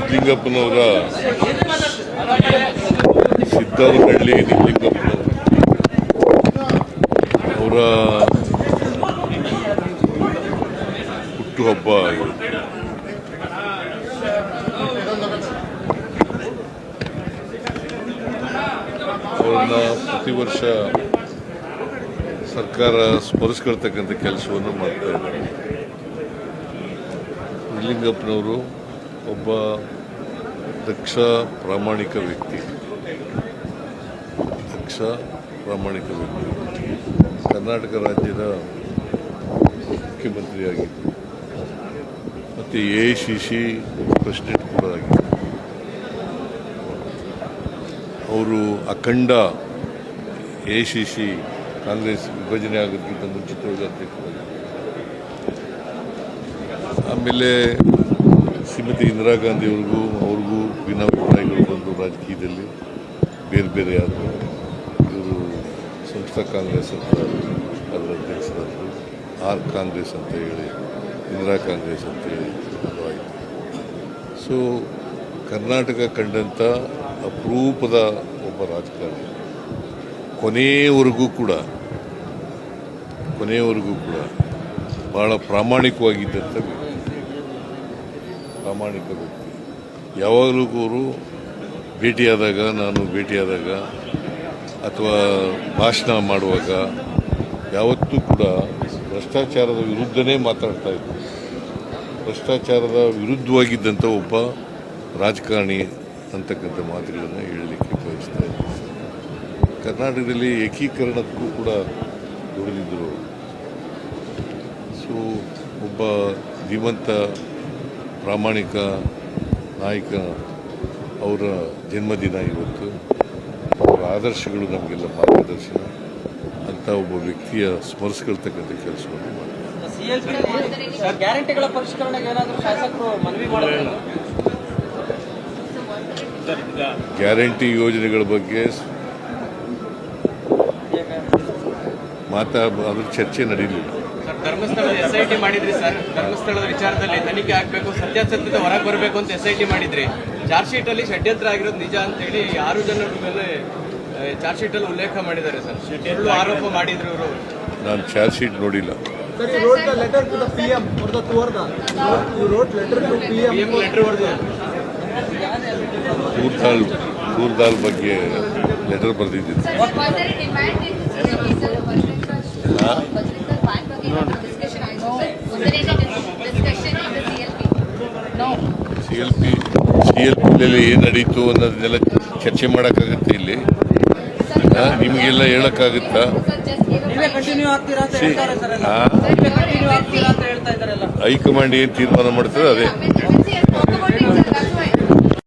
ನಿಜಲಿಂಗಪ್ಪನವರ ಸಿದ್ದವನಹಳ್ಳಿ ನಿಜಲಿಂಗಪ್ಪನವರು ಅವರ ಹುಟ್ಟುಹಬ್ಬ ಅವರನ್ನ ಪ್ರತಿ ವರ್ಷ ಸರ್ಕಾರ ಸ್ಮರಿಸ್ಕೊಳ್ತಕ್ಕಂಥ ಕೆಲಸವನ್ನು ಮಾಡ್ತಾ ಇದ್ದಾರೆ. ನಿಜಲಿಂಗಪ್ಪನವರು ಒಬ್ಬ ದಕ್ಷ ಪ್ರಾಮಾಣಿಕ ವ್ಯಕ್ತಿ. ಕರ್ನಾಟಕ ರಾಜ್ಯದ ಮುಖ್ಯಮಂತ್ರಿಯಾಗಿದ್ದರು ಮತ್ತು AICC ಪ್ರೆಸಿಡೆಂಟ್ ಕೂಡ ಆಗಿದ್ದರು. ಅವರು ಅಖಂಡ AICC ಕಾಂಗ್ರೆಸ್ ವಿಭಜನೆ ಆಗೋದಕ್ಕಿಂತ ಮುಂಚಿತವಾಗಿ ಅಧ್ಯಕ್ಷರಾಗಿದ್ದರು. ಆಮೇಲೆ ಶ್ರೀಮತಿ ಇಂದಿರಾ ಗಾಂಧಿಯವ್ರಿಗೂ ಅವ್ರಿಗೂ ಭಿನ್ನಾಭಿಪ್ರಾಯಗಳು ಬಂದು ರಾಜಕೀಯದಲ್ಲಿ ಬೇರೆ ಬೇರೆ ಆದರು. ಇವರು ಸಂಸ್ಥಾ ಕಾಂಗ್ರೆಸ್ ಅಂತ ಅದರ ಅಧ್ಯಕ್ಷರಾದರು, ಕಾಂಗ್ರೆಸ್ ಅಂತ ಹೇಳಿ ಇಂದಿರಾ ಕಾಂಗ್ರೆಸ್ ಅಂತ ಹೇಳಿ ಅದು ಆಯಿತು. ಸೊ ಕರ್ನಾಟಕ ಕಂಡಂಥ ಅಪರೂಪದ ಒಬ್ಬ ರಾಜಕಾರಣಿ, ಕೊನೆಯವರೆಗೂ ಕೂಡ ಬಹಳ ಪ್ರಾಮಾಣಿಕ ವ್ಯಕ್ತಿ. ಯಾವಾಗಲೂ ಅವರು ಭೇಟಿಯಾದಾಗ ಅಥವಾ ಭಾಷಣ ಮಾಡುವಾಗ ಯಾವತ್ತೂ ಕೂಡ ಭ್ರಷ್ಟಾಚಾರದ ವಿರುದ್ಧನೇ ಮಾತಾಡ್ತಾ ಇದ್ರು. ಭ್ರಷ್ಟಾಚಾರದ ವಿರುದ್ಧವಾಗಿದ್ದಂಥ ಒಬ್ಬ ರಾಜಕಾರಣಿ ಅಂತಕ್ಕಂಥ ಮಾತುಗಳನ್ನು ಹೇಳಲಿಕ್ಕೆ ಬಯಸ್ತಾ ಇದ್ದಾರೆ. ಕರ್ನಾಟಕದಲ್ಲಿ ಏಕೀಕರಣಕ್ಕೂ ಕೂಡ ದುಡಿದಿದ್ದರು. ಸೊ ಒಬ್ಬ ಧೀಮಂತ ಪ್ರಾಮಾಣಿಕ ನಾಯಕ, ಅವರ ಜನ್ಮದಿನ ಇವತ್ತು. ಅವರ ಆದರ್ಶಗಳು ನಮಗೆಲ್ಲ ಮಾರ್ಗದರ್ಶನ ಅಂತ ಒಬ್ಬ ವ್ಯಕ್ತಿಯ ಸ್ಮರಿಸ್ಕೊಳ್ತಕ್ಕಂಥ ಕೆಲಸವನ್ನು ಮಾಡ್ತಾರೆ. ಗ್ಯಾರಂಟಿಗಳ ಪರಿಷ್ಕರಣೆಗೆ ಏನಾದರೂ ಶಾಸಕರು ಮನವಿ ಮಾಡಿದ್ರು? ಗ್ಯಾರಂಟಿ ಯೋಜನೆಗಳ ಬಗ್ಗೆ ಅದ್ರ ಚರ್ಚೆ ನಡೆಯಲಿಲ್ಲ. ಧರ್ಮಸ್ಥಳದ SIT ಮಾಡಿದ್ರಿ ಸರ್. ಧರ್ಮಸ್ಥಳದ ವಿಚಾರದಲ್ಲಿ ತನಿಖೆ ಆಗಬೇಕು, ಸತ್ಯಾಸತ್ಯತೆ ಹೊರಗೆ ಬರಬೇಕು ಅಂತ SIT ಮಾಡಿದ್ರಿ. ಚಾರ್ಜ್ ಶೀಟ್ ಅಲ್ಲಿ ಷಡ್ಯಂತ್ರ ಆಗಿರೋದು ನಿಜ ಅಂತ ಹೇಳಿ 6 ಜನರ ಮೇಲೆ ಚಾರ್ಜ್ ಶೀಟ್ ಅಲ್ಲಿ ಉಲ್ಲೇಖ ಮಾಡಿದ್ದಾರೆ ಸರ್. ಸುಳ್ಳು ಆರೋಪ ಮಾಡಿದ್ರು ಇವರು. ನಾನು ಚಾರ್ಜ್ ಶೀಟ್ ನೋಡಿಲ್ಲ. ದೂರ್ದಾಲ್ ಬಗ್ಗೆ ಲೆಟರ್ ಬರೆದಿದ್ದೀನಿ. CLP ಏನ್ ನಡೀತು ಅನ್ನೋದನ್ನೆಲ್ಲ ಚರ್ಚೆ ಮಾಡೋಕ್ಕಾಗತ್ತೆ ಇಲ್ಲಿ? ನಿಮಗೆಲ್ಲ ಹೇಳಕ್ಕಾಗುತ್ತಾ? ಹೈಕಮಾಂಡ್ ಏನ್ ತೀರ್ಮಾನ ಮಾಡ್ತಾರೆ ಅದೇ